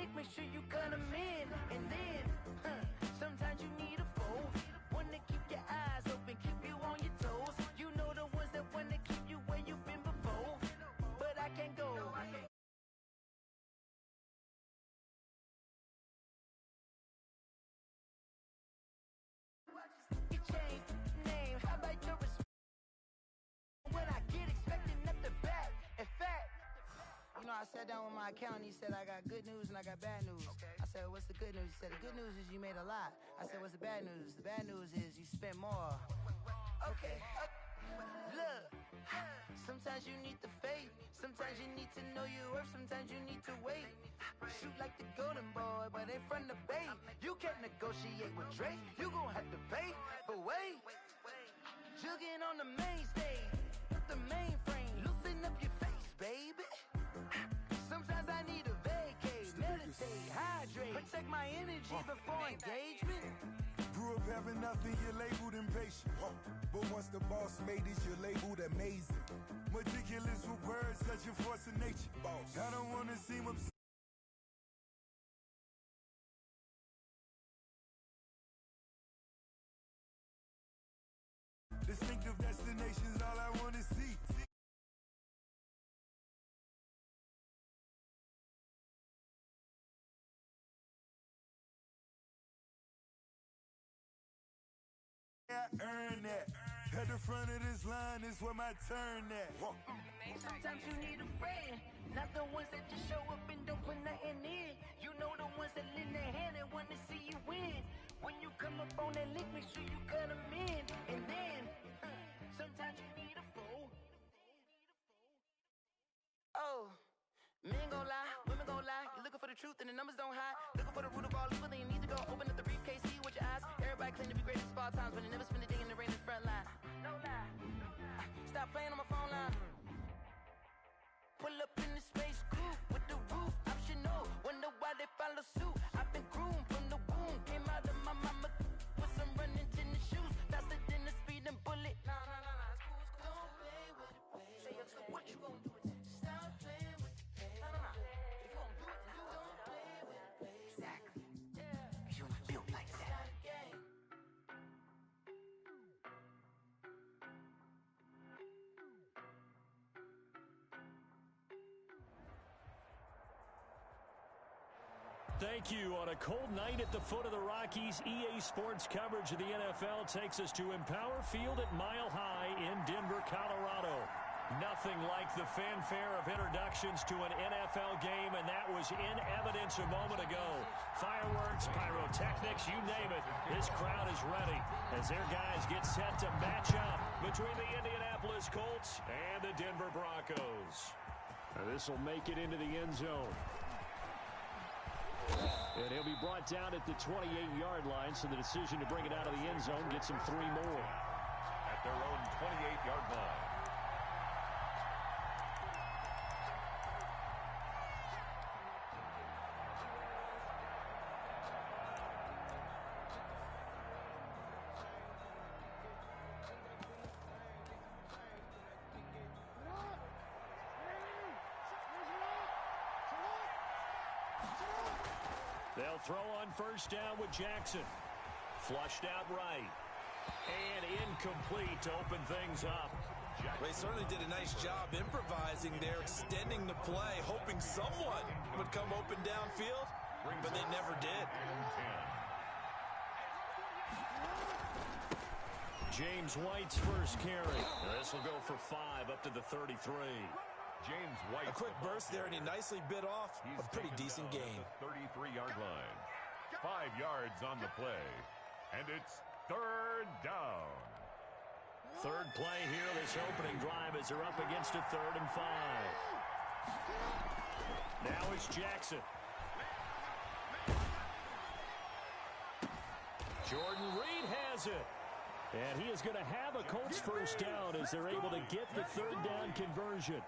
lick, make sure you cut them in. And then, sometimes you need a foe. One to keep your eyes open, keep you on your toes. You know the ones that want to keep you where you've been before. But I can't go. You changed name, how about your respect? When I get expecting nothing back. In fact, you know, I sat down with my accountant. He said, I got good news and I got bad news. I said, what's the good news? He said, the good news is you made a lot. I said, what's the bad news? The bad news is you spent more. Okay. Look, sometimes you need the faith. Sometimes you need to know your worth. Sometimes you need to wait. Shoot like the golden boy, but in front of the bait. You can't negotiate with Drake. You gon' have to pay. But wait, jugging on the main stage. Put the mainframe, loosen up your face, baby. Sometimes I need a vacate, meditate, hydrate, protect my energy before engagement. Grew up having nothing, you're labeled impatient. But once the boss made it, you're labeled amazing. Meticulous with words, such a force of nature. I don't wanna seem upset. Distinctive destinations, all I wanna see. I earn that. At the front of this line is where my turn at. Sometimes you need a friend, not the ones that just show up and don't put nothing in. You know the ones that lend their hand and want to see you win. When you come up on that lick, make sure you cut them in. And then, sometimes you need a foe. Oh, men gon' lie, women gon' lie. You're looking for the truth and the numbers don't hide. Looking for the root of all evil, then you need to go open up the briefcase, see with your eyes. Everybody claim to be great at small times, but they never spend a day in the rain in the front line. No lie, stop playing on my phone line. Pull up in the space coupe with the roof optional. Wonder why they follow suit. I've been groomed from the womb, came out of my mama with some running tennis shoes, faster than the speeding bullet. Nah, it's cool, it's cool. Don't play with it, baby. Say so what you gon' do with it? Stop playing with it, baby. Nah. If you gon' do it, then do it. Don't play with it, baby. Exactly. Yeah. 'Cause you're not built like that. Thank you. On a cold night at the foot of the Rockies, EA Sports coverage of the NFL takes us to Empower Field at Mile High in Denver, Colorado. Nothing like the fanfare of introductions to an NFL game, and that was in evidence a moment ago. Fireworks, pyrotechnics, you name it. This crowd is ready as their guys get set to match up between the Indianapolis Colts and the Denver Broncos. This will make it into the end zone. And he'll be brought down at the 28-yard line, so the decision to bring it out of the end zone gets him 3 more. At their own 28-yard line. They'll throw on first down with Jackson. Flushed out right. And incomplete to open things up. They certainly did a nice job improvising there, extending the play, hoping someone would come open downfield, but they never did. James White's first carry. This will go for 5 up to the 33. James White. A quick burst there, and he nicely bit off a pretty decent gain. 33-yard line. 5 yards on the play. And it's third down. Third play here, this opening drive as they're up against a 3rd and 5. Now it's Jackson. Jordan Reed has it. And he is going to have a Colts first down as they're able to get the 3rd down conversion.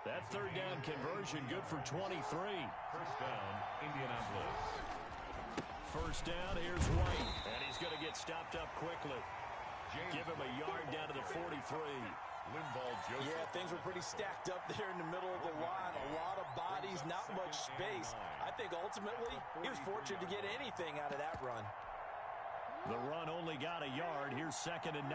That 3rd down conversion good for 23. First down, Indianapolis. First down, here's White. And he's going to get stopped up quickly. Give him a yard down to the 43. Limbaugh Joseph. Yeah, if they things were pretty stacked up there in the middle of the line. A lot of bodies, not much space. I think ultimately he was fortunate to get anything out of that run. The run only got a yard. Here's 2nd and 9.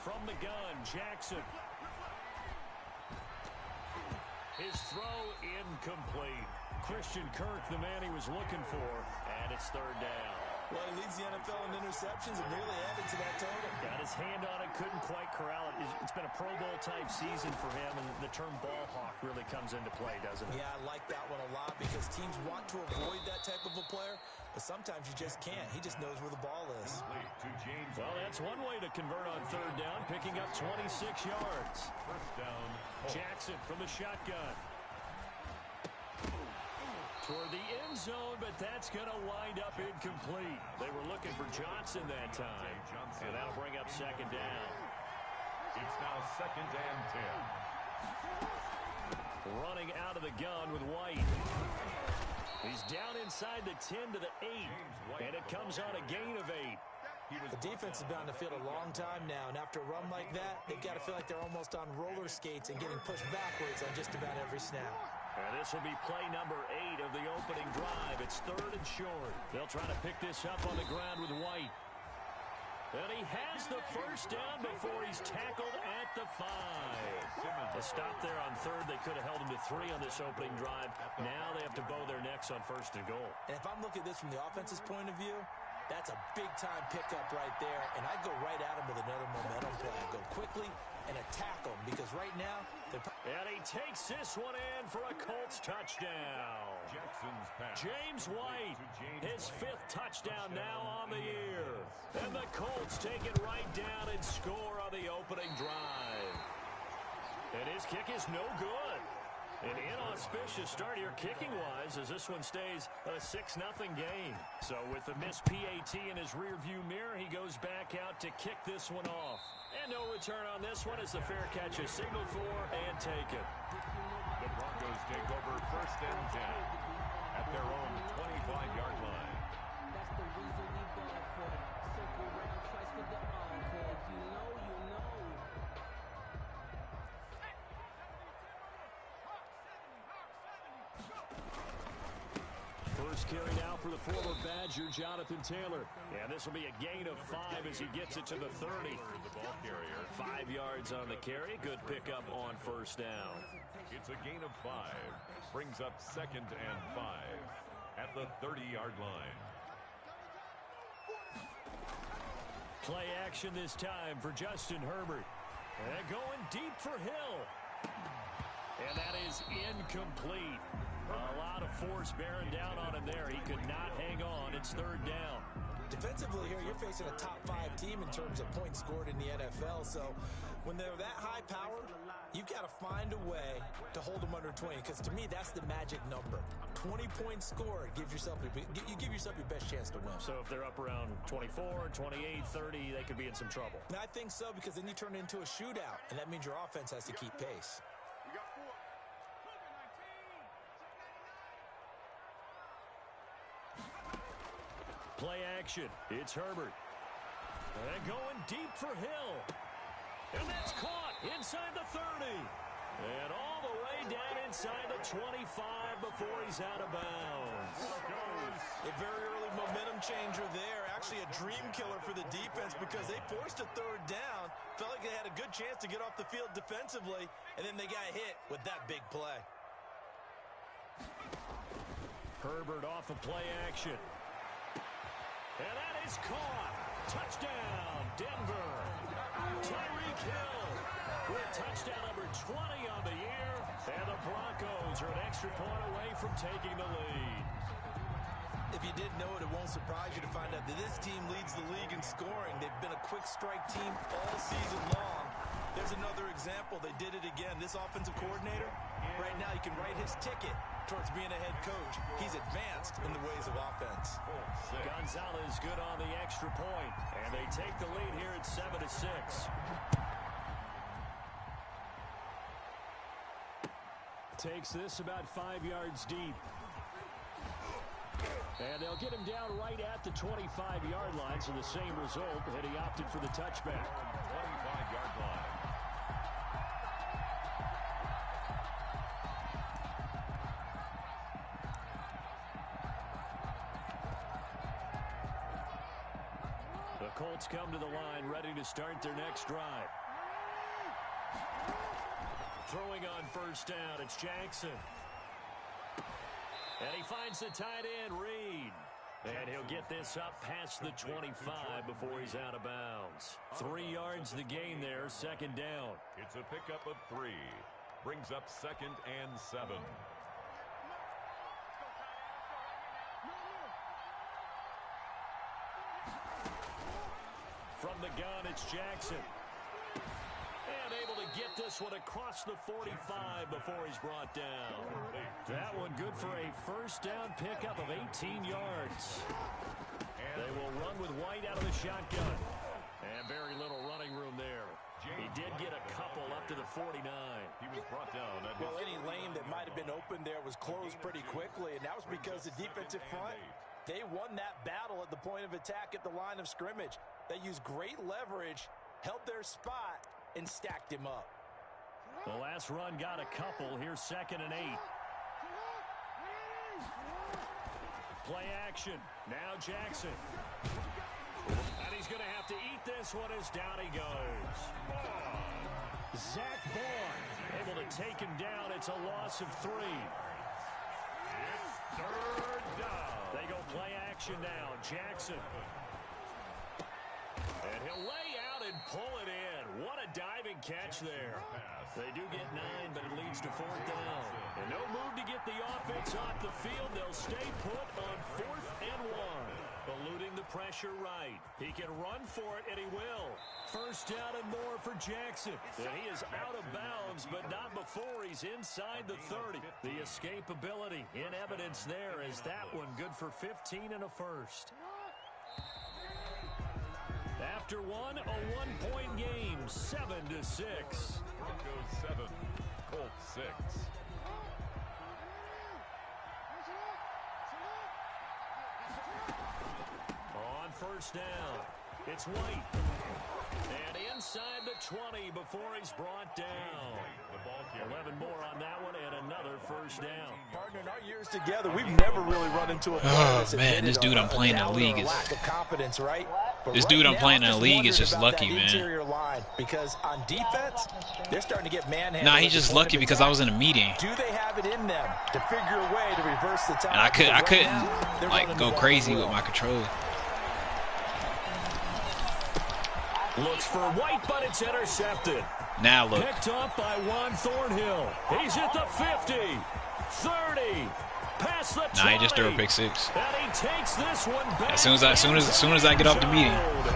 From the gun, Jackson. His throw incomplete. Christian Kirk, the man he was looking for, and it's 3rd down. Well, he leads the NFL in interceptions and nearly added to that total. Got his hand on it, couldn't quite corral it. It's been a Pro Bowl-type season for him, and the term ball hawk really comes into play, doesn't it? Yeah, I like that one a lot because teams want to avoid that type of a player, but sometimes you just can't. He just knows where the ball is. Well, that's one way to convert on 3rd down, picking up 26 yards. 1st down. Jackson from the shotgun. Toward the end zone, but that's going to wind up incomplete. They were looking for Johnson that time, and that'll bring up 2nd down. It's now 2nd and 10. Running out of the gun with White. He's down inside the 10 to the 8, and it comes on a gain of 8. The defense has been on the field a long time now, and after a run like that, they've got to feel like they're almost on roller skates and getting pushed backwards on just about every snap. And this will be play number 8 of the opening drive. It's 3rd and short. They'll try to pick this up on the ground with White. And he has the 1st down before he's tackled at the 5. A stop there on 3rd. They could have held him to 3 on this opening drive. Now they have to bow their necks on 1st and goal. And if I'm looking at this from the offense's point of view, that's a big-time pickup right there. And I go right at him with another momentum play. I go quickly and attack him because right now they're... And he takes this one in for a Colts touchdown. Jackson's pass. James White, his 5th touchdown now on the year. And the Colts take it right down and score on the opening drive. And his kick is no good. An inauspicious start here kicking-wise as this one stays a 6-0 game. So with the missed PAT in his rearview mirror, he goes back out to kick this one off. And no return on this one as the fair catch is signaled for and taken. The Broncos take over 1st and 10 at their own 25-yard line. That's the reason we ball for it. Circle around twice for the encore. If you know, you know. First carry now for the former Badger, Jonathan Taylor. And this will be a gain of 5 as he gets it to the 30. The ball carrier. 5 yards on the carry. Good pickup on 1st down. It's a gain of 5. Brings up 2nd and 5 at the 30-yard line. Play action this time for Justin Herbert. And going deep for Hill. And that is incomplete. A lot of force bearing down on him there. He could not hang on. It's 3rd down. Defensively here, you're facing a top-5 team in terms of points scored in the NFL. So when they're that high-powered, you've got to find a way to hold them under 20. Because to me, that's the magic number. 20 points scored gives yourself you give yourself your best chance to win. So if they're up around 24, 28, 30, they could be in some trouble. And I think so because then you turn it into a shootout, and that means your offense has to keep pace. Play action. It's Herbert. And going deep for Hill. And that's caught inside the 30. And all the way down inside the 25 before he's out of bounds. A very early momentum changer there. Actually a dream killer for the defense because they forced a 3rd down. Felt like they had a good chance to get off the field defensively. And then they got hit with that big play. Herbert off of play action. And that is caught. Touchdown, Denver. Tyreek Hill with touchdown number 20 on the year. And the Broncos are an extra point away from taking the lead. If you didn't know it, it won't surprise you to find out that this team leads the league in scoring. They've been a quick strike team all season long. There's another example. They did it again. This offensive coordinator, right now, he can write his ticket towards being a head coach. He's advanced in the ways of offense. Gonzalez good on the extra point, and they take the lead here at 7-6. Takes this about 5 yards deep. And they'll get him down right at the 25-yard line, so the same result, and he opted for the touchback. 25-yard line. The Colts come to the line, ready to start their next drive. Throwing on first down, it's Jackson. And he finds the tight end, Reed. And he'll get this up past the 25 before he's out of bounds. 3 yards the gain there, second down. It's a pickup of 3. Brings up 2nd and 7. From the gun, it's Jackson. And able to get this one across the 45 before he's brought down. That one good for a first down pickup of 18 yards. They will run with White out of the shotgun. And very little running room there. He did get a couple up to the 49. He was brought down. Well, any lane that might have been open there was closed pretty quickly, and that was because the defensive front, they won that battle at the point of attack at the line of scrimmage. They used great leverage, held their spot, and stacked him up. The last run got a couple. Here's 2nd and 8. Play action. Now Jackson. And he's going to have to eat this one as down he goes. Zach Bourne able to take him down. It's a loss of 3. It's 3rd down. They go play action now. Jackson. And he'll lay out and pull it in. What a diving catch there. They do get 9, but it leads to 4th down. And no move to get the offense off the field. They'll stay put on 4th and 1. Eluding the pressure right. He can run for it, and he will. First down and more for Jackson. And he is out of bounds, but not before he's inside the 30. The escapability in evidence there as that one good for 15 and a first. After one, a 1-point game, 7-6. Broncos 7, Colts 6. On first down, it's White. And inside the 20 before he's brought down. 11 more on that one and another first down. Partner, in our years together, we've never really run into a man, this dude I'm playing in the league is lack of confidence, right? This dude I'm playing in the league is just lucky, man. Interior line, because on defense, they're starting to get manhandled. Nah, he's just lucky because I was in a meeting. Do they have it in them to figure a way to reverse the time? And I couldn't like go crazy with my control. Looks for White, but it's intercepted. Now look. Picked up by Juan Thornhill. He's at the 50, 30, past the 20. Nah, he just threw a pick 6. And he takes this one back. As soon as I get off the meeting. And the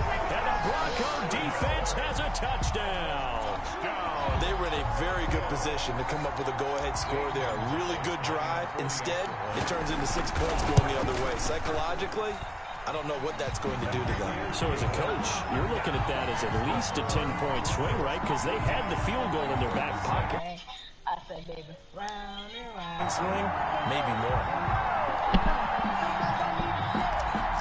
Bronco defense has a touchdown. They were in a very good position to come up with a go-ahead score there. A really good drive. Instead, it turns into 6 points going the other way. Psychologically, I don't know what that's going to do to them. So as a coach, you're looking at that as at least a 10-point swing, right? Because they had the field goal in their back pocket. I said, baby, round and round. Swing, maybe more.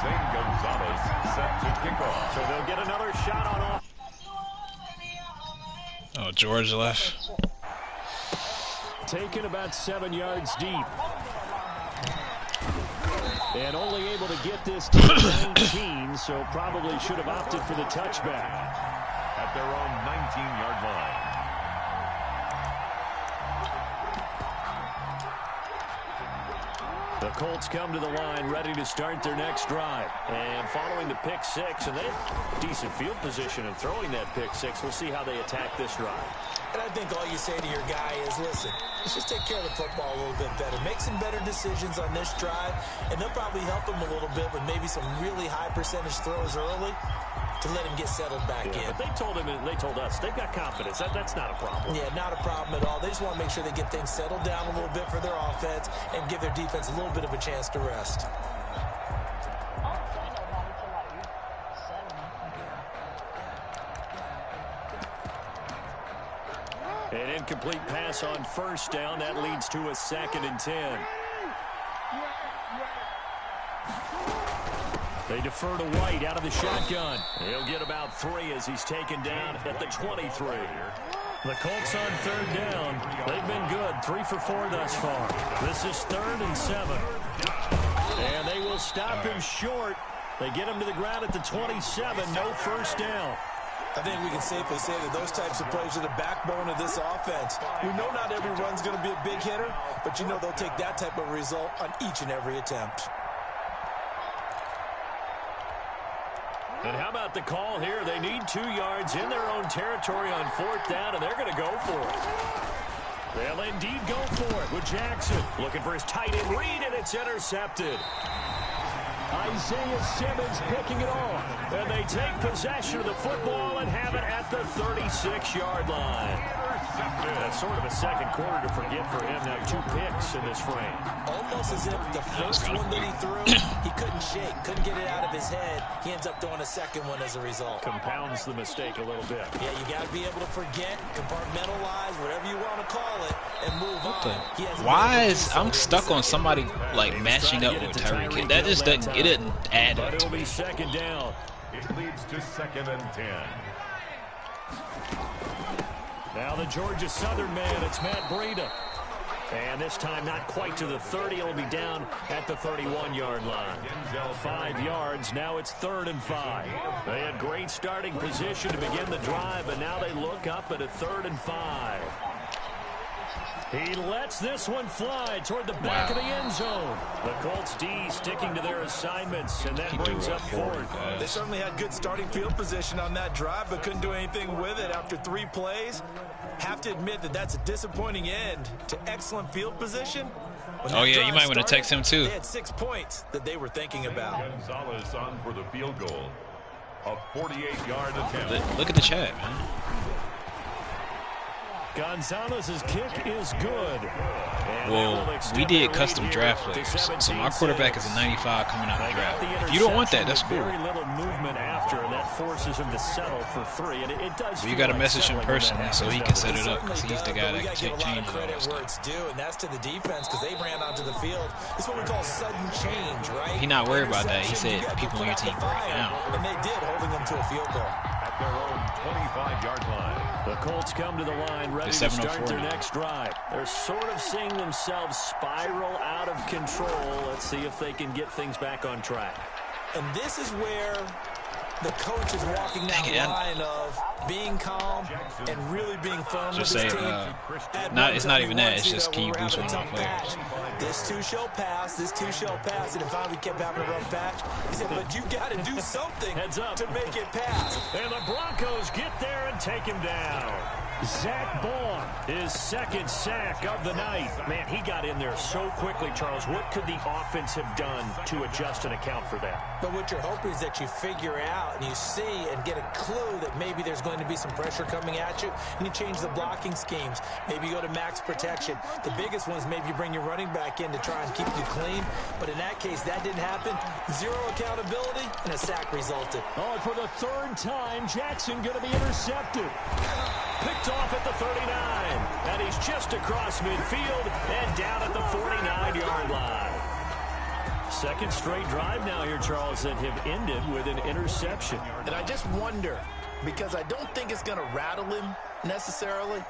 Zane Gonzalez set to kick off. So they'll get another shot on off. Oh, George left. Taken about 7 yards deep. And only able to get this to 19, so probably should have opted for the touchback. At their own 19-yard line. The Colts come to the line ready to start their next drive. And following the pick 6, and they have decent field position in throwing that pick 6. We'll see how they attack this drive. And I think all you say to your guy is, listen, let's just take care of the football a little bit better. Make some better decisions on this drive, and they'll probably help him a little bit with maybe some really high percentage throws early to let him get settled back in. But they told him, and they told us, they've got confidence. That's not a problem. Yeah, not a problem at all. They just want to make sure they get things settled down a little bit for their offense and give their defense a little bit of a chance to rest. An incomplete pass on first down. That leads to a 2nd and 10. They defer to White out of the shotgun. He'll get about 3 as he's taken down at the 23. The Colts on 3rd down. They've been good, 3 for 4 thus far. This is 3rd and 7. And they will stop him short. They get him to the ground at the 27. No first down. I think we can safely say that those types of plays are the backbone of this offense. We know not every run's going to be a big hitter, but you know they'll take that type of result on each and every attempt. And how about the call here? They need 2 yards in their own territory on 4th down, and they're going to go for it. They'll indeed go for it with Jackson. Looking for his tight end read, and it's intercepted. Isaiah Simmons picking it off. And they take possession of the football and have it at the 36-yard line. That's sort of a second quarter to forget for him. Now 2 picks in this frame. Almost as if the first one that he threw, he couldn't shake, couldn't get it out of his head. He ends up throwing a second one as a result. Compounds the mistake a little bit. Yeah, you got to be able to forget, compartmentalize, whatever you want to call it, and move on. Why is I'm stuck on somebody like matching up with Tyreek Hill? That just doesn't, it didn't add up. But it'll be 2nd down. It leads to 2nd and 10. Now the Georgia Southern man, it's Matt Breida. And this time not quite to the 30. It'll be down at the 31-yard line. 5 yards. Now it's 3rd and 5. They had great starting position to begin the drive, but now they look up at a 3rd and 5. He lets this one fly toward the back of the end zone. The Colts D sticking to their assignments, and that brings up 4th. They certainly had good starting field position on that drive, but couldn't do anything with it after 3 plays. Have to admit that that's a disappointing end to excellent field position. Oh, yeah, you might want to text him, too. They had 6 points that they were thinking about. Gonzalez on for the field goal. A 48-yard attempt. Look at the chat, man. Gonzalez's kick is good. Well, we did custom draft players, so my quarterback is a 95 coming out of the draft. If you don't want that, that's cool. Very little movement after, and that forces him to settle for 3. And it does. So you got to message him personally so he can set it up, because he's the guy that can change all credit that where it's stuff. due, and that's to the defense, because they ran onto the field. This is what we call sudden change, right? He's not worried about that. He said people on your team right now. And they did, holding them to a field goal. At their own 25-yard line. The Colts come to the line ready to start their next drive. They're sort of seeing themselves spiral out of control. Let's see if they can get things back on track. And this is where the coach is walking that line of being calm and really being firm with his team. It's not even that. It's just, can you boost one of my players? This too shall pass. This too shall pass. And if finally kept having a rough patch, he said, but you got to do something to make it pass. And the Broncos get there and take him down. Zach Baun, his 2nd sack of the night. Man, he got in there so quickly, Charles. What could the offense have done to adjust and account for that? But what you're hoping is that you figure out and you see and get a clue that maybe there's going to be some pressure coming at you, and you change the blocking schemes. Maybe you go to max protection. The biggest one is maybe you bring your running back in to try and keep you clean. But in that case, that didn't happen. 0 accountability, and a sack resulted. Oh, and for the 3rd time, Jackson going to be intercepted. Picked off at the 39, and he's just across midfield and down at the 49-yard line. 2nd straight drive now here, Charles, that have ended with an interception. And I just wonder, because I don't think it's going to rattle him necessarily,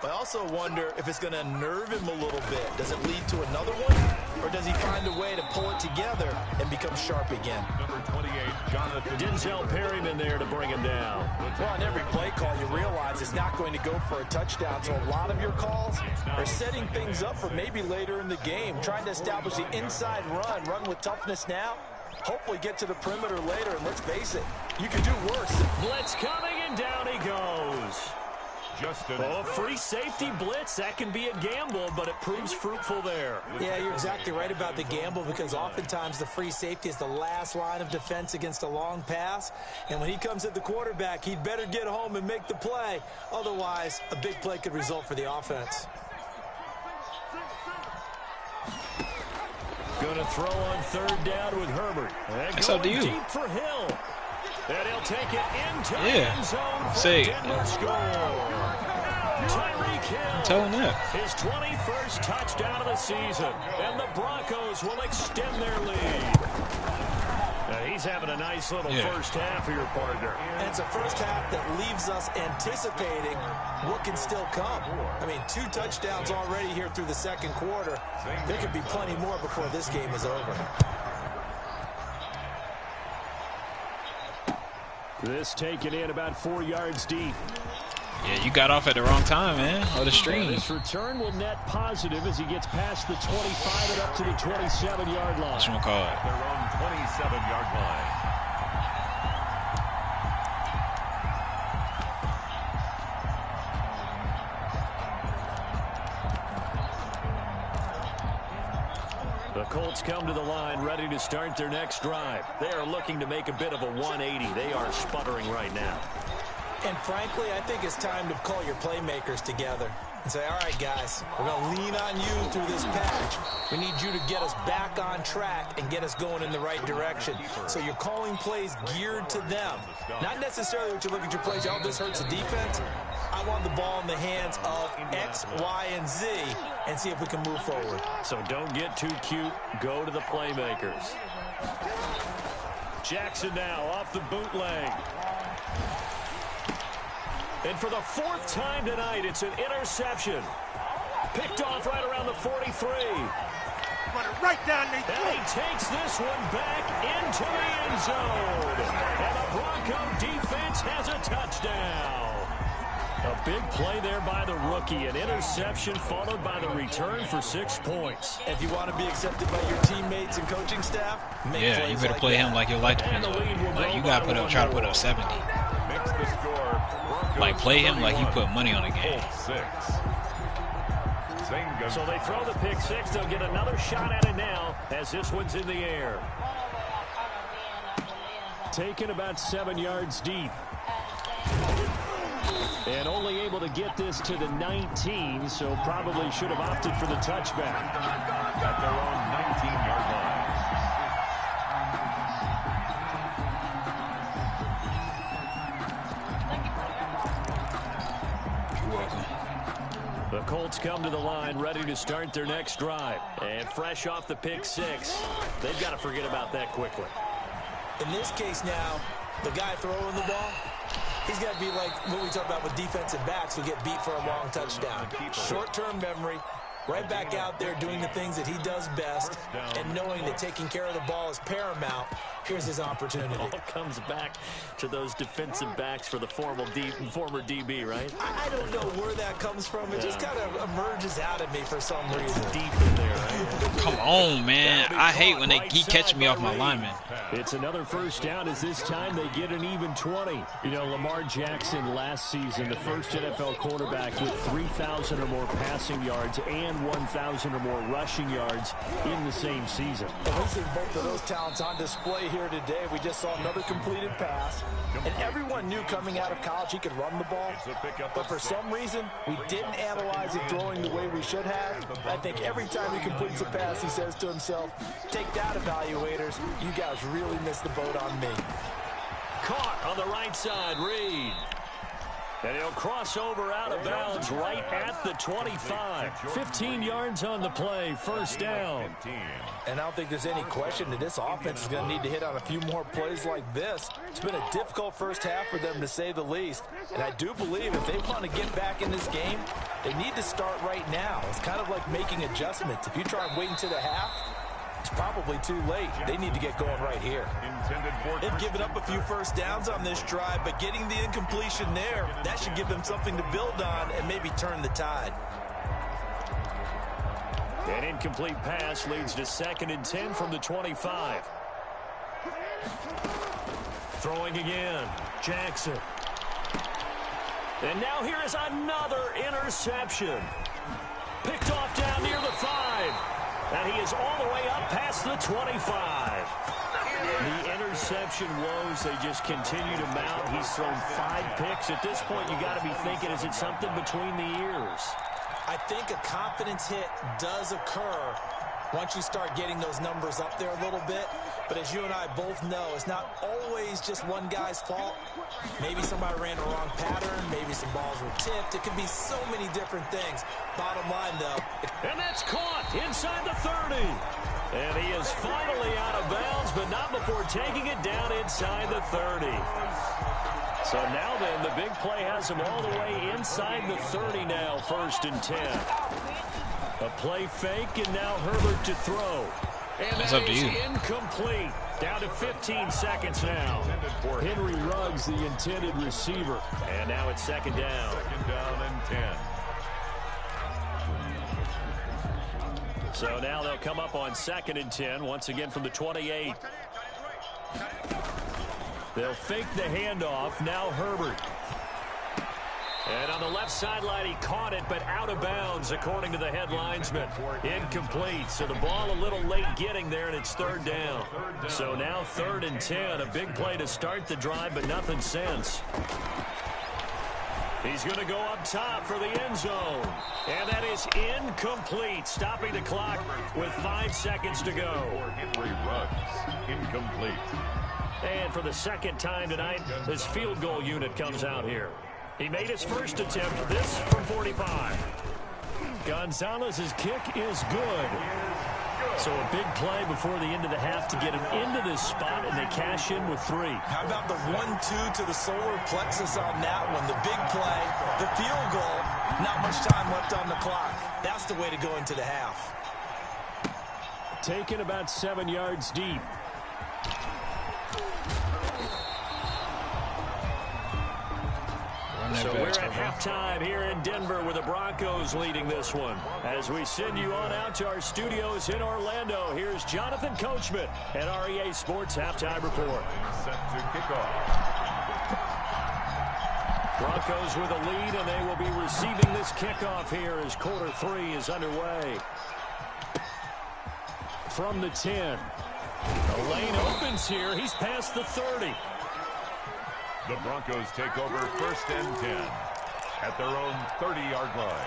but I also wonder if it's going to unnerve him a little bit. Does it lead to another one, or does he find a way to pull it together and become sharp again? Number 28, Jonathan. Denzel Perryman there to bring him down. Well, on every play call, you realize it's not going to go for a touchdown, so a lot of your calls are setting things up for maybe later in the game, trying to establish the inside run with toughness now, hopefully get to the perimeter later, and let's face it, you can do worse. Blitz coming, and down he goes. Oh, free safety blitz, that can be a gamble, but it proves fruitful there. Yeah, you're exactly right about the gamble, because oftentimes the free safety is the last line of defense against a long pass. And when he comes at the quarterback, he'd better get home and make the play. Otherwise, a big play could result for the offense. Going to throw on 3rd down with Herbert. That's up to you. Deep for Hill. And he'll take it into the end zone for Denver score. Tyreek Hill, tell him that. His 21st touchdown of the season, and the Broncos will extend their lead. He's having a nice little first half for your partner. And it's a first half that leaves us anticipating what can still come. I mean, 2 touchdowns already here through the second quarter. There could be plenty more before this game is over. This taken in about 4 yards deep. Yeah, you got off at the wrong time, man. Or the stream. This return will net positive as he gets past the 25 and up to the 27-yard line. That's what I'm called. Their own 27-yard line. The Colts come to the line ready to start their next drive. They are looking to make a bit of a 180. They are sputtering right now. And frankly, I think it's time to call your playmakers together and say, all right, guys, we're going to lean on you through this patch. We need you to get us back on track and get us going in the right direction. So you're calling plays geared to them. Not necessarily what you look at your plays, oh, this hurts the defense. I want the ball in the hands of X, Y, and Z and see if we can move forward. So don't get too cute. Go to the playmakers. Jackson now off the bootleg. And for the 4th time tonight, it's an interception. Picked off right around the 43. Run it right down their throat. And he takes this one back into the end zone. And the Bronco defense has a touchdown. A big play there by the rookie. An interception followed by the return for 6 points. If you want to be accepted by your teammates and coaching staff, yeah, you better play him like your life depends on it. Like, you got to try to put up 70. Makes the score. Like, play him like you put money on the game. So they throw the pick 6. They'll get another shot at it now as this one's in the air. Taken about 7 yards deep. And only able to get this to the 19, so probably should have opted for the touchback. At their own 19-yard line. The Colts come to the line ready to start their next drive. And fresh off the pick 6, they've got to forget about that quickly. In this case now, the guy throwing the ball, he's got to be like what we talk about with defensive backs who get beat for a long touchdown. Short-term memory, right back out there doing the things that he does best, and knowing that taking care of the ball is paramount. Here's his opportunity. It all comes back to those defensive backs for the former DB, right? I don't know where that comes from. It just kind of emerges out of me for some reason. Deep in there, right? Come on, man. I hate when he catch me off my lineman. It's another first down as this time they get an even 20. You know, Lamar Jackson last season, the first NFL quarterback with 3,000 or more passing yards and 1,000 or more rushing yards in the same season. And we see both of those talents on display here today. We just saw another completed pass, and everyone knew coming out of college he could run the ball, but for some reason we didn't analyze it throwing the way we should have. I think every time he completes a pass he says to himself, take that, evaluators, you guys really missed the boat on me. Caught on the right side, Reed. And he'll cross over out of bounds right at the 25. 15 yards on the play, first down. And I don't think there's any question that this offense is going to need to hit on a few more plays like this. It's been a difficult first half for them, to say the least. And I do believe if they want to get back in this game, they need to start right now. It's kind of like making adjustments. If you try and wait until the half, it's probably too late. They need to get going right here. They've given up a few first downs on this drive, but getting the incompletion there, that should give them something to build on and maybe turn the tide. An incomplete pass leads to 2nd and 10 from the 25. Throwing again, Jackson. And now here is another interception. Picked off down near the 5. And he is all the way up past the 25. The interception woes, they just continue to mount. He's thrown 5 picks. At this point, you got to be thinking, is it something between the ears? I think a confidence hit does occur once you start getting those numbers up there a little bit. But as you and I both know, it's not always just one guy's fault. Maybe somebody ran a wrong pattern. Maybe some balls were tipped. It could be so many different things. Bottom line, though. And that's caught inside the 30. And he is finally out of bounds, but not before taking it down inside the 30. So now then, the big play has him all the way inside the 30 now, 1st and 10. A play fake, and now Herbert to throw. And that is incomplete. Down to 15 seconds now. Henry Ruggs, the intended receiver. And now it's 2nd down. 2nd down and 10. So now they'll come up on 2nd and 10, once again from the 28. They'll fake the handoff. Now Herbert. And on the left sideline, he caught it, but out of bounds, according to the head linesman. Incomplete. So the ball a little late getting there, and it's 3rd down. So now 3rd and 10. A big play to start the drive, but nothing since. He's going to go up top for the end zone. And that is incomplete, stopping the clock with 5 seconds to go. Henry Ruggs, incomplete. And for the 2nd time tonight, his field goal unit comes out here. He made his first attempt, this from 45. Gonzalez's kick is good. So a big play before the end of the half to get him into this spot, and they cash in with 3. How about the 1-2 to the solar plexus on that one? The big play, the field goal, not much time left on the clock. That's the way to go into the half. Taken about 7 yards deep. So we're at halftime here in Denver with the Broncos leading this one. As we send you on out to our studios in Orlando, here's Jonathan Coachman at REA Sports Halftime Report. Set to kick off. Broncos with a lead, and they will be receiving this kickoff here as quarter 3 is underway. From the 10. The lane opens here. He's past the 30. The Broncos take over 1st and 10 at their own 30-yard line.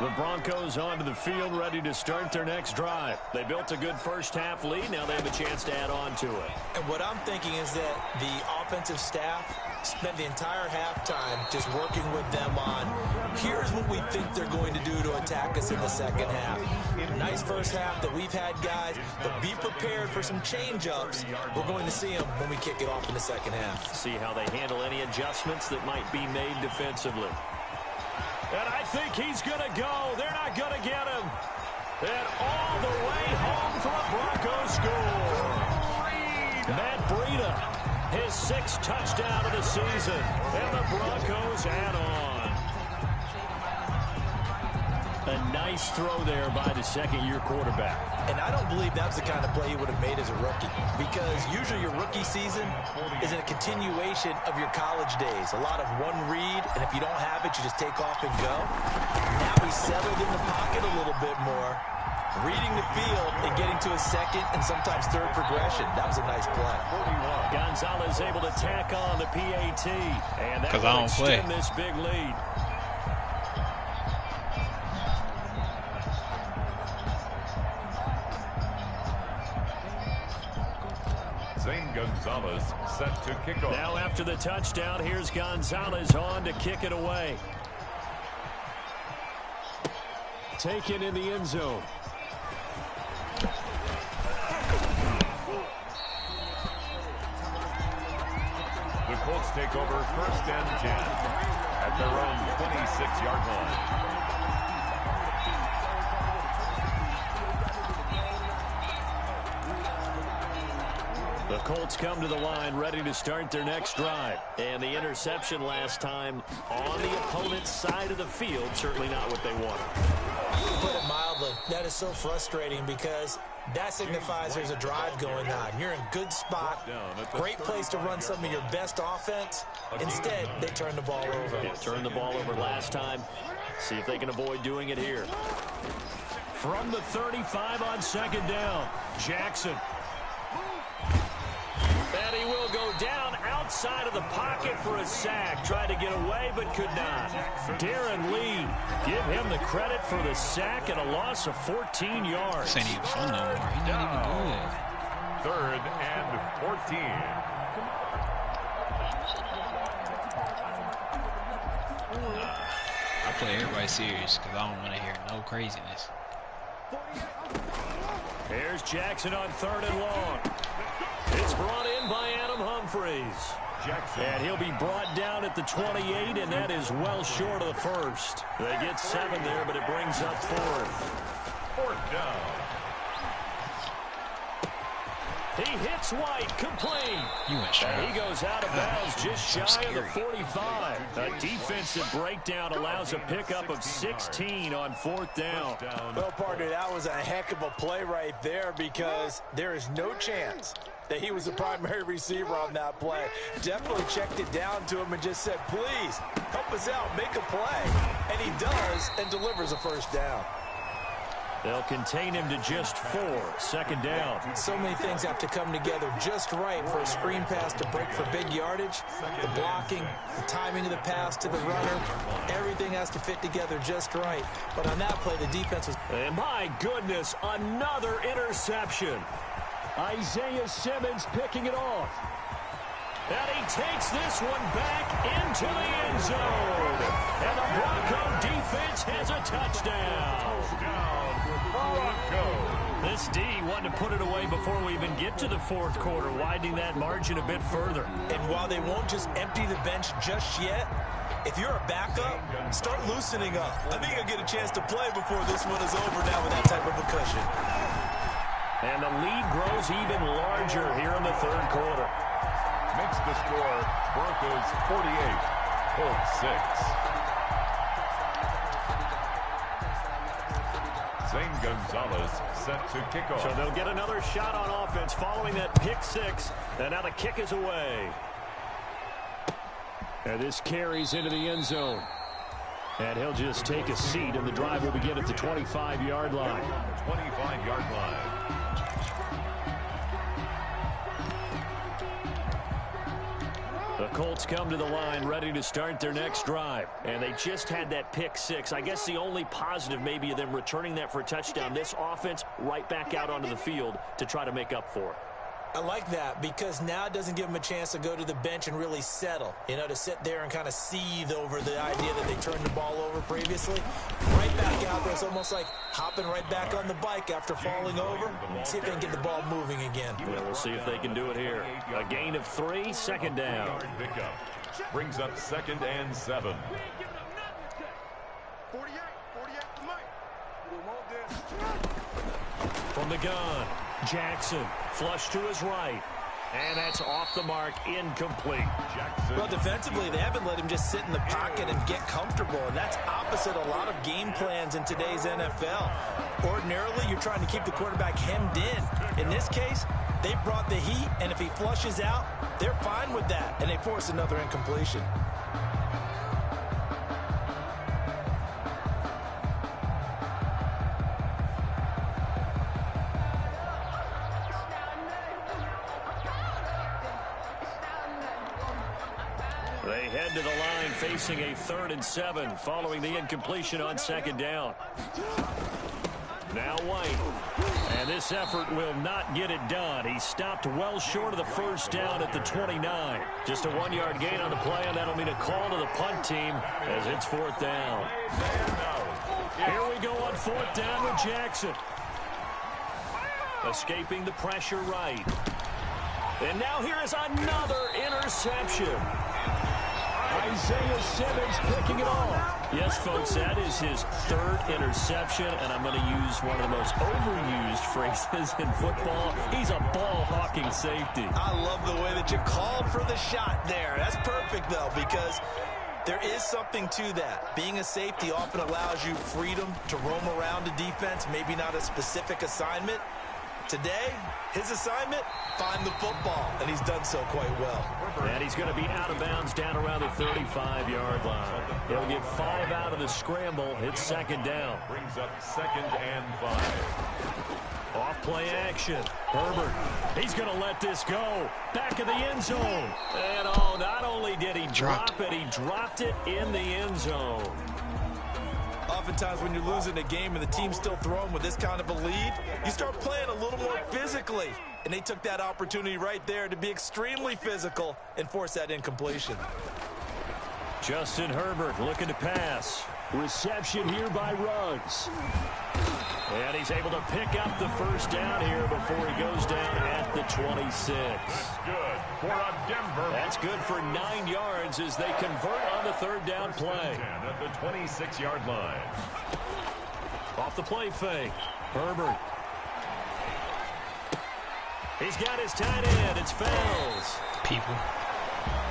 The Broncos onto the field, ready to start their next drive. They built a good first half lead. Now they have a chance to add on to it. And what I'm thinking is that the offensive staff spent the entire halftime just working with them on, here's what we think they're going to do to attack us in the 2nd half. Nice first half that we've had, guys, but be prepared for some change-ups. We're going to see them when we kick it off in the 2nd half. See how they handle any adjustments that might be made defensively. And I think he's going to go. They're not going to get him. And all the way home for a Broncos score. Matt Breida, his 6th touchdown of the season. And the Broncos add on. A nice throw there by the 2nd-year quarterback. And I don't believe that's the kind of play he would have made as a rookie, because usually your rookie season is a continuation of your college days. A lot of one read, and if you don't have it, you just take off and go. Now he's settled in the pocket a little bit more, reading the field and getting to his 2nd and sometimes 3rd progression. That was a nice play. Gonzalez able to tack on the PAT, and that will extend this big lead. Gonzalez set to kick off. Now after the touchdown, here's Gonzalez on to kick it away. Taken in the end zone. The Colts take over 1st and 10 at their own 26-yard line. The Colts come to the line ready to start their next drive. And the interception last time on the opponent's side of the field, certainly not what they wanted. To put it mildly, that is so frustrating because that signifies there's a drive going on. You're in good spot, great place to run some of your best offense. Instead, they turn the ball over. Yeah, turned the ball over last time. See if they can avoid doing it here. From the 35 on 2nd down, Jackson. And he will go down outside of the pocket for a sack. Tried to get away, but could not. Darren Lee, give him the credit for the sack and a loss of 14 yards. This ain't even fun no more. He's not even good. 3rd and 14. I play everybody serious because I don't want to hear no craziness. Here's Jackson on 3rd and long. It's brought in by Adam Humphries. Jackson. And he'll be brought down at the 28, and that is well short of the first. They get 7 there, but it brings up 4th. 4th down. He hits White, complete. And he goes out of bounds just shy of the 45. A defensive breakdown allows a pickup of 16 on 4th down. Well, partner, that was a heck of a play right there because there is no chance that he was the primary receiver on that play. Definitely checked it down to him and just said, please, help us out, make a play. And he does and delivers a first down. They'll contain him to just 4. 2nd down. So many things have to come together just right for a screen pass to break for big yardage. The blocking, the timing of the pass to the runner, everything has to fit together just right. But on that play, the defense was... And my goodness, another interception. Isaiah Simmons picking it off. And he takes this one back into the end zone. And the Bronco defense has a touchdown. This D wanted to put it away before we even get to the 4th quarter, widening that margin a bit further. And while they won't just empty the bench just yet, if you're a backup, start loosening up. I think you'll get a chance to play before this one is over now with that type of a cushion. And the lead grows even larger here in the 3rd quarter. Makes the score Broncos 48, Colts 6. Zane Gonzalez set to kick off. So they'll get another shot on offense following that pick 6. And now the kick is away. And this carries into the end zone. And he'll just take a seat, and the drive will begin at the 25-yard line. 25-yard line. The Colts come to the line ready to start their next drive. And they just had that pick 6. I guess the only positive maybe of them returning that for a touchdown. This offense right back out onto the field to try to make up for it. I like that because now it doesn't give them a chance to go to the bench and really settle, to sit there and kind of seethe over the idea that they turned the ball over previously. Right back out there, it's almost like hopping right back on the bike after falling over. See if they can get the ball moving again. Yeah, we'll see if they can do it here. A gain of 3, 2nd down. Pickup brings up 2nd and 7. From the gun, Jackson, flush to his right. And that's off the mark, incomplete. Jackson. Well, defensively, they haven't let him just sit in the pocket and get comfortable, and that's opposite a lot of game plans in today's NFL. Ordinarily, you're trying to keep the quarterback hemmed in. In this case, they brought the heat, and if he flushes out, they're fine with that, and they force another incompletion. They head to the line facing a 3rd and 7 following the incompletion on 2nd down. Now White. And this effort will not get it done. He stopped well short of the first down at the 29. Just a 1-yard gain on the play, and that'll mean a call to the punt team as it's 4th down. Here we go on 4th down with Jackson. Escaping the pressure right. And now here is another interception. Isaiah Simmons picking it off. Yes, folks, that is his 3rd interception, and I'm going to use one of the most overused phrases in football. He's a ball-hawking safety. I love the way that you called for the shot there. That's perfect, though, because there is something to that. Being a safety often allows you freedom to roam around a defense, maybe not a specific assignment. Today, his assignment, find the football, and he's done so quite well. And he's going to be out of bounds down around the 35-yard line. He'll get 5 out of the scramble. It's 2nd down. Brings up 2nd and 5. Off play action. Herbert, he's going to let this go. Back of the end zone. And not only did he drop it, he dropped it in the end zone. Oftentimes when you're losing a game and the team's still throwing with this kind of a lead, you start playing a little more physically. And they took that opportunity right there to be extremely physical and force that incompletion. Justin Herbert looking to pass. Reception here by Ruggs. And he's able to pick up the first down here before he goes down at the 26. That's good for a Denver. That's good for 9 yards as they convert on the third down play. At the 26-yard line. Off the play fake. Herbert. He's got his tight end. It's Fells. People.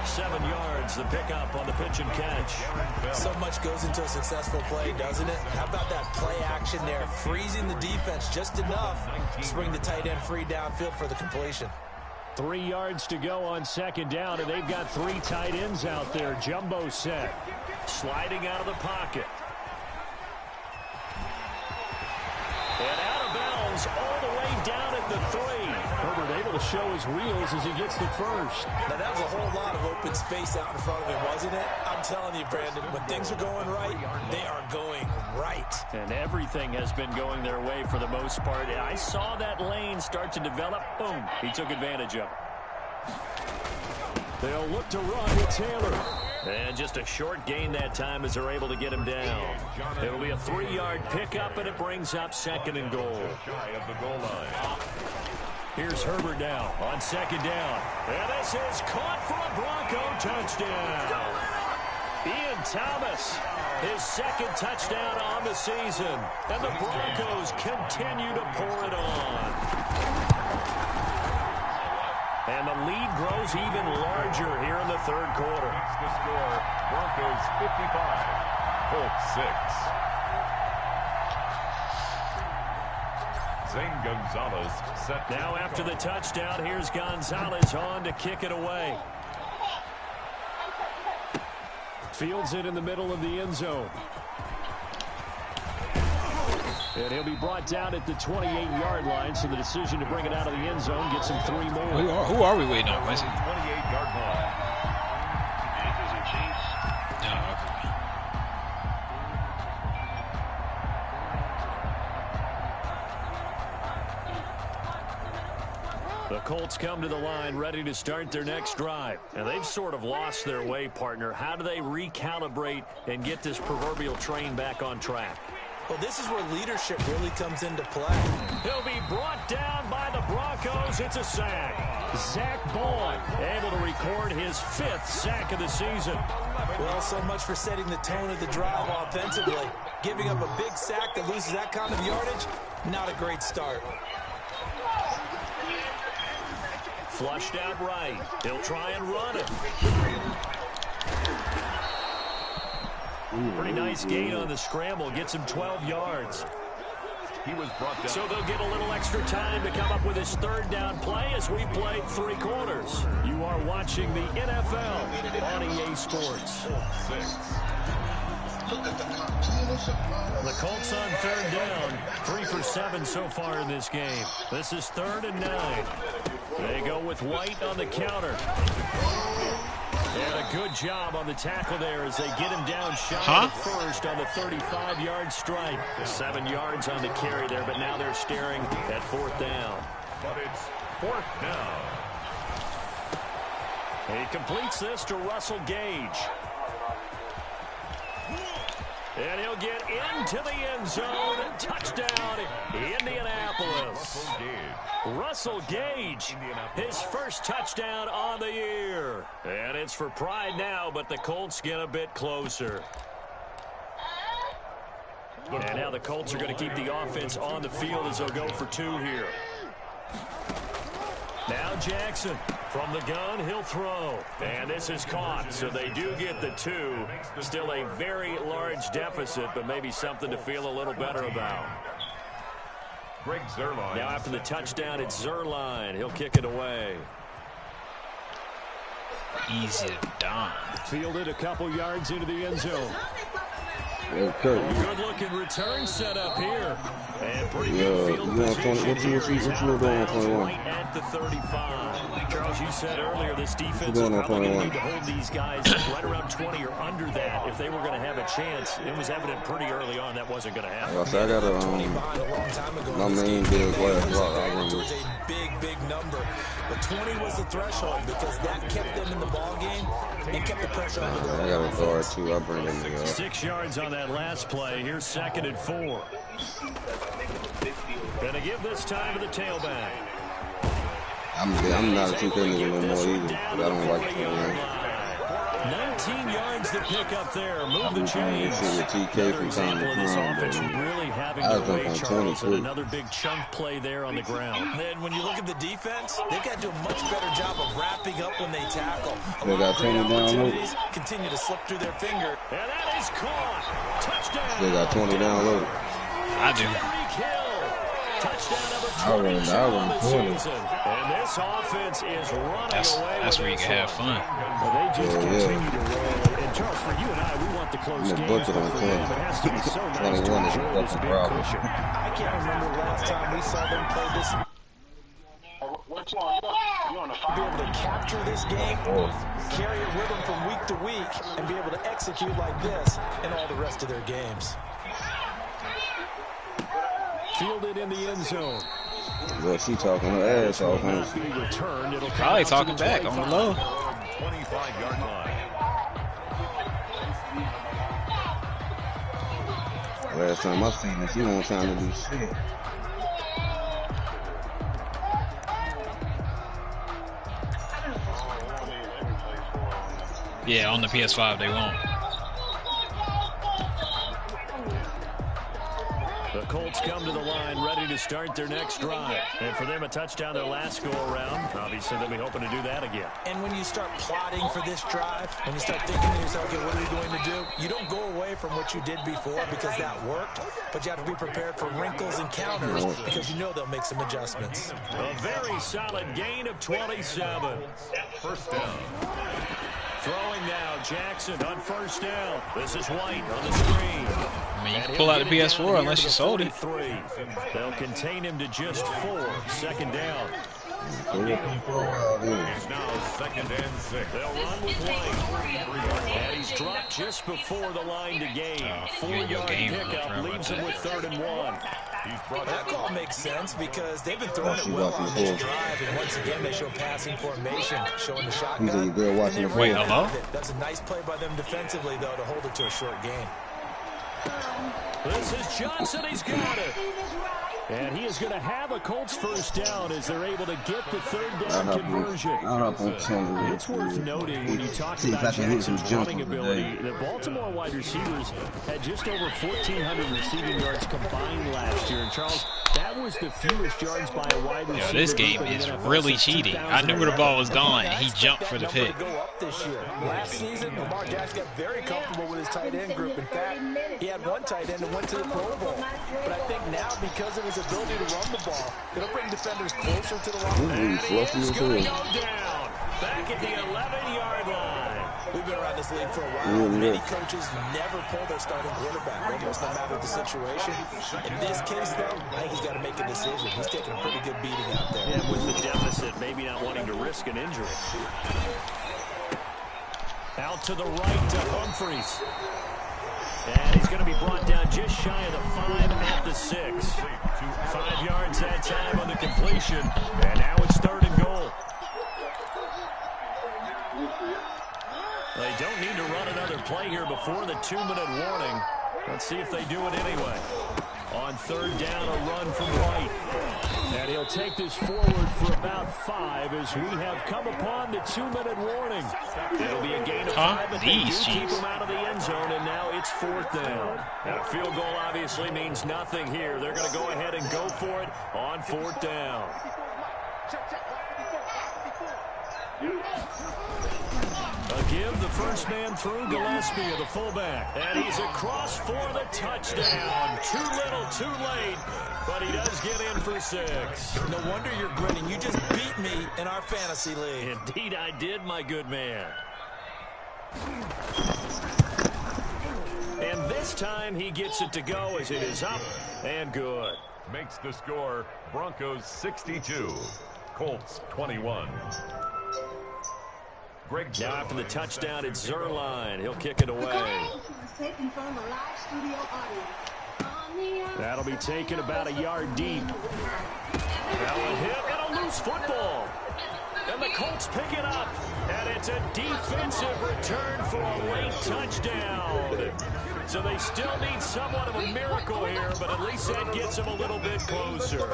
7 yards, the pickup on the pitch and catch. So much goes into a successful play, doesn't it? How about that play action there? Freezing the defense just enough to bring the tight end free downfield for the completion. 3 yards to go on second down, and they've got 3 tight ends out there. Jumbo set. Sliding out of the pocket. And out of bounds all the way down at the 3. Herbert able to show his wheels as he gets the first. Now, that was a whole lot of open space out in front of him, wasn't it? I'm telling you, Brandon, when things are going right, they are going right. And everything has been going their way for the most part. I saw that lane start to develop. Boom. He took advantage of it. They'll look to run with Taylor. And just a short gain that time as they're able to get him down. It'll be a 3-yard pickup, and it brings up second and goal. Shy of the goal line. Here's Herbert now on second down. And this is caught for a Bronco touchdown. Ian Thomas, his second touchdown on the season. And the Broncos continue to pour it on. And the lead grows even larger here in the third quarter. That's the score. Broncos 55, Colts 6. Zane Gonzalez set. Now after the touchdown, here's Gonzalez on to kick it away. Fields it in the middle of the end zone. And he'll be brought down at the 28-yard line, so the decision to bring it out of the end zone gets him 3 more. Who are we waiting on, Wesley? 28-yard line. No, okay. The Colts come to the line ready to start their next drive. And they've sort of lost their way, partner. How do they recalibrate and get this proverbial train back on track? Well, this is where leadership really comes into play. He'll be brought down by the Broncos. It's a sack. Zach Bowen able to record his 5th sack of the season. Well, so much for setting the tone of the drive offensively. Giving up a big sack that loses that kind of yardage, not a great start. Flushed out right. He'll try and run it. Pretty nice gain on the scramble. Gets him 12 yards. He was brought down. So they'll get a little extra time to come up with his third down play as we played 3 quarters. You are watching the NFL on EA Sports. The Colts on third down. 3 for 7 so far in this game. This is 3rd and 9. They go with White on the counter. And a good job on the tackle there as they get him down shy of the first on the 35-yard strike. 7 yards on the carry there, but now they're staring at 4th down. But it's 4th down. He completes this to Russell Gage. And he'll get into the end zone. Touchdown, Indianapolis. Russell Gage, his first touchdown on the year. And it's for pride now, but the Colts get a bit closer. And now the Colts are going to keep the offense on the field as they'll go for 2 here. Now Jackson from the gun, he'll throw. And this is caught, so they do get the 2. Still a very large deficit, but maybe something to feel a little better about. Greg Zuerlein. Now after the touchdown, it's Zuerlein. He'll kick it away. Easy to Don. Fielded a couple yards into the end zone. Good-looking return set up here. And pretty good field position here. He's out right at the 35. Charles, you said earlier this defense is probably going to need to hold these guys right around 20 or under that if they were going to have a chance. It was evident pretty early on that wasn't going to happen. I got my main deal last block. It was a big number. But 20 was the threshold because that kept them in the ball game and kept the pressure on the I got a guard too. I bring him 6 yards on that that last play. Here's 2nd and 4. Gonna give this time to the tailback. I'm not a 2K nigga no more either, but I don't like it. 19 yards to pick up there. Move the chains. Another example of this offense really having their way, Charles, and another big chunk play there on the ground. And when you look at the defense, they've got to do a much better job of wrapping up when they tackle. They got 20 down low. Continue to slip through their finger. And that is caught. Touchdown. They got 20 down low. I do. Touchdown number 22 on the season. And this offense is running away. That's where you can have fun. Well, they just continue to roll. And Charles, for you and I, we want the close games, but for them, it has to be so nice to enjoy this big cushion. I can't remember the last time we saw them play this. Be able to capture this game, carry it with them from week to week, and be able to execute like this in all the rest of their games. Fielded in the end zone. Well, she talking her ass off. Probably talking back on the low. 25-yard line. Last time I seen her, she wasn't trying to do shit. Yeah, on the PS5 they won't. The Colts come to the line ready to start their next drive. And for them, a touchdown their last go-around. Obviously, they'll be hoping to do that again. And when you start plotting for this drive, when you start thinking to yourself, okay, what are we going to do? You don't go away from what you did before because that worked, but you have to be prepared for wrinkles and counters because you know they'll make some adjustments. A very solid gain of 27. First down. Throwing now, Jackson on first down. This is White on the screen. I mean, you can pull out the PS4 unless you sold it. They'll contain him to just 4. 2nd down. It's now 2nd and 6. They'll run with White. And he's dropped just before the line to gain. 4-yard pickup leaves him with 3rd and 1. That call makes sense because they've been throwing it well on this drive, and once again they show passing formation, showing the shotgun. Wait, hello? That's a nice play by them defensively, though, to hold it to a short gain. This is Johnson. He's got it. And he is going to have a Colts first down as they're able to get the 3rd down conversion. It's worth noting when you talk about Jackson's running ability that Baltimore wide receivers had just over 1,400 receiving yards combined last year. And Charles, that was the fewest yards by a wide receiver. Yo, this game is really cheating. I knew where the ball was going, and he jumped for the pick. Last season, Lamar Jackson got very comfortable with his tight end group. In fact, he had one tight end that went to the Pro Bowl. But I think now, because of his ability to run the ball, it'll bring defenders closer to the line. And he's going to go down back at the 11-yard line. We've been around this league for a while. Many coaches never pull their starting quarterback, almost no matter the situation. In this case, though, I think he's got to make a decision. He's taking a pretty good beating out there. Yeah, with the deficit, maybe not wanting to risk an injury. Out to the right to Humphries. And he's going to be brought down just shy of the 5 at the 6. 5 yards that time on the completion. And now it's 3rd and goal. They don't need to run another play here before the 2-minute warning. Let's see if they do it anyway. On 3rd down, a run from White. And he'll take this forward for about 5 as we have come upon the 2-minute warning. It'll be a gain of 5, but they do keep him out of the end zone, and now it's 4th down. And a field goal obviously means nothing here. They're going to go ahead and go for it on 4th down. A give, the first man through, Gillespie, the fullback. And he's across for the touchdown. Too little, too late, but he does get in for 6. No wonder you're grinning. You just beat me in our fantasy league. Indeed I did, my good man. And this time he gets it to go as it is up and good. Makes the score Broncos 62, Colts 21. Now after the touchdown, it's Zerline. He'll kick it away. That'll be taken about a yard deep. Now a hit and a loose football. And the Colts pick it up. And it's a defensive return for a late touchdown. So they still need somewhat of a miracle here, but at least that gets them a little bit closer.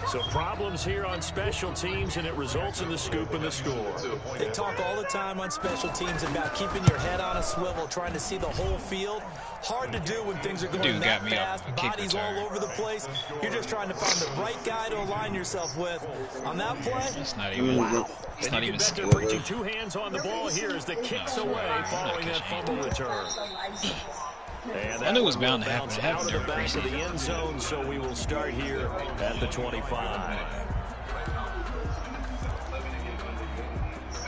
So problems here on special teams, and it results in the scoop and the score. They talk all the time on special teams about keeping your head on a swivel, trying to see the whole field. Hard to do when things are going that fast, bodies all over the place. You're just trying to find the right guy to align yourself with. On that play, it's not even, wow. It's not even they're reaching two hands on the ball here as the kicks away following that fumble return. And I knew it was bound to happen. It out of the back of the end zone, so we will start here at the 25.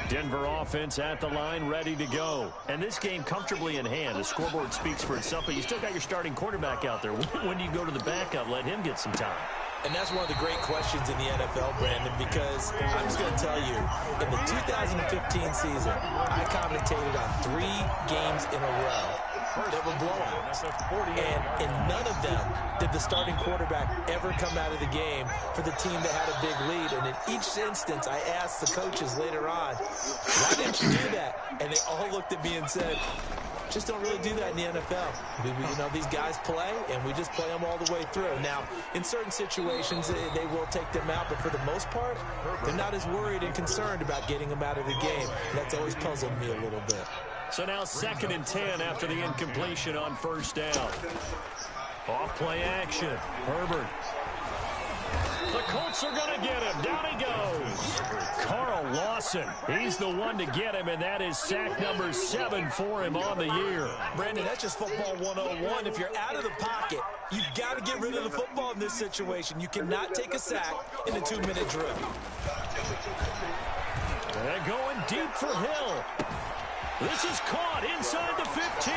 Denver offense at the line, ready to go. And this game comfortably in hand. The scoreboard speaks for itself, but you still got your starting quarterback out there. When do you go to the backup, let him get some time? And that's one of the great questions in the NFL, Brandon, because I'm just going to tell you, in the 2015 season, I commentated on 3 games in a row that were blowouts. And in none of them did the starting quarterback ever come out of the game for the team that had a big lead. And in each instance, I asked the coaches later on, why didn't you do that? And they all looked at me and said, just don't really do that in the NFL. You know, these guys play, and we just play them all the way through. Now, in certain situations, they will take them out, but for the most part, they're not as worried and concerned about getting them out of the game. And that's always puzzled me a little bit. So now 2nd and 10 after the incompletion on first down. Off play action. Herbert. The Colts are going to get him. Down he goes. Carl Lawson. He's the one to get him, and that is sack number 7 for him on the year. Brandon, that's just football 101. If you're out of the pocket, you've got to get rid of the football in this situation. You cannot take a sack in a 2-minute drill. They're going deep for Hill. This is caught inside the 15.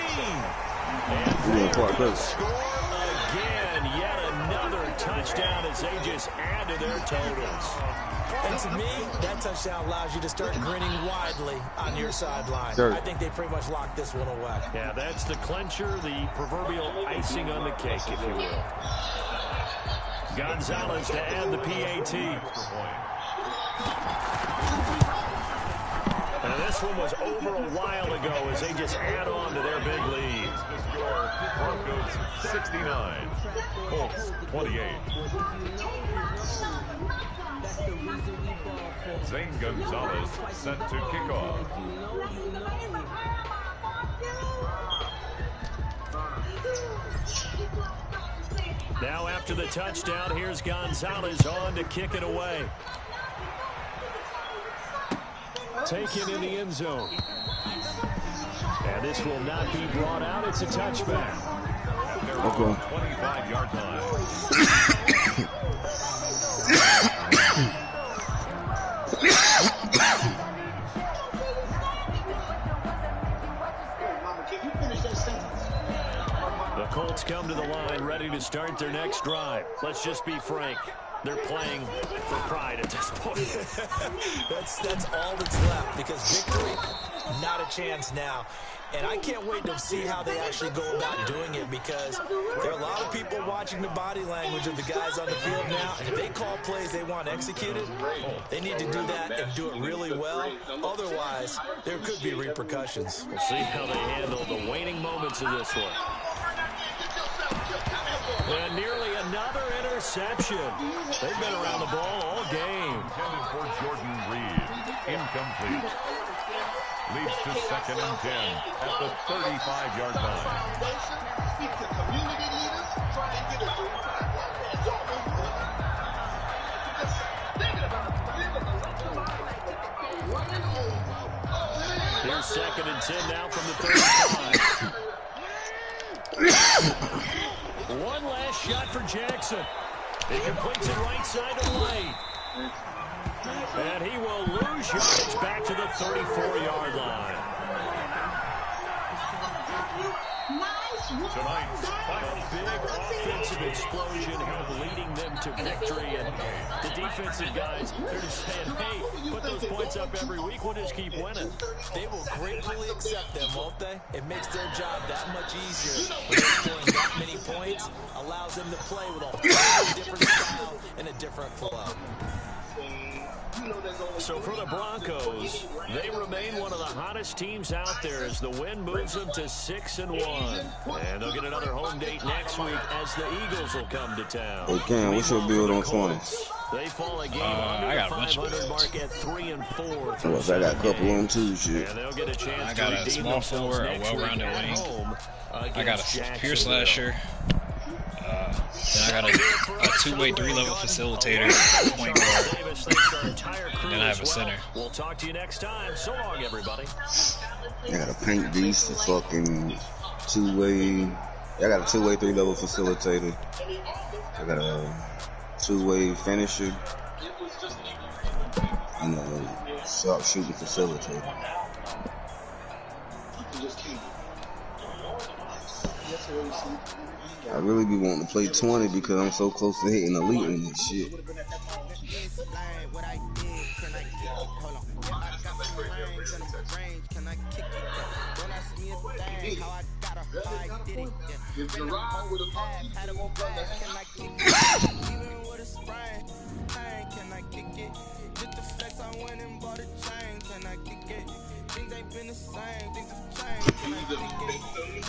And they're going to score again. Yet another touchdown as they just add to their totals. And to me, that touchdown allows you to start grinning widely on your sideline. I think they pretty much locked this one away. Yeah, that's the clincher, the proverbial icing on the cake, if you will. Gonzalez to add the PAT. And this one was over a while ago as they just add on to their big lead. The score, Broncos 69, Colts 28. Zane Gonzalez set to kick off. Now after the touchdown, here's Gonzalez on to kick it away. Taken in the end zone. And this will not be brought out. It's a touchback. At their own 25-yard line. The Colts come to the line ready to start their next drive. Let's just be frank. They're playing for pride at this point. that's all that's left, because victory, not a chance now. And I can't wait to see how they actually go about doing it, because there are a lot of people watching the body language of the guys on the field now. And if they call plays they want executed, they need to do that and do it really well. Otherwise, there could be repercussions. We'll see how they handle the waning moments of this one. And nearly another interception. They've been around the ball all game. Intended for Jordan Reed. Incomplete. Leads to 2nd and 10 at the 35-yard line. Here's 2nd and 10 now from the 35. One last shot for Jackson. He completes it right side to White. And he will lose yardage back to the 34-yard line. Tonight's A big offensive explosion leading them to victory. And the defensive guys, they're just saying, hey, put those points up every week. We'll just keep winning. They will gratefully accept them, won't they? It makes their job that much easier. When they're scoring that many points, allows them to play with a whole different style and a different flow. So for the Broncos, they remain one of the hottest teams out there as the win moves them to 6-1. And they'll get another home date next week as the Eagles will come to town. Hey, Cam, what's your build on 20? They fall a game under the 500 mark at 3-4. I got a couple on too, shit. And they'll get a chance I got a small forward, a well-rounded wing. I got a pure slasher. Then I got a two-way, three-level facilitator, point guard. And then I have a center. We'll talk to you next time. So long, everybody. I got a paint beast, a fucking two-way. I got a two-way, three-level facilitator. I got a two-way finisher and a sharpshooting facilitator. I really be wanting to play 20 because I'm so close to hitting elite in this shit. Things ain't been the same, things have changed. Can I kick it?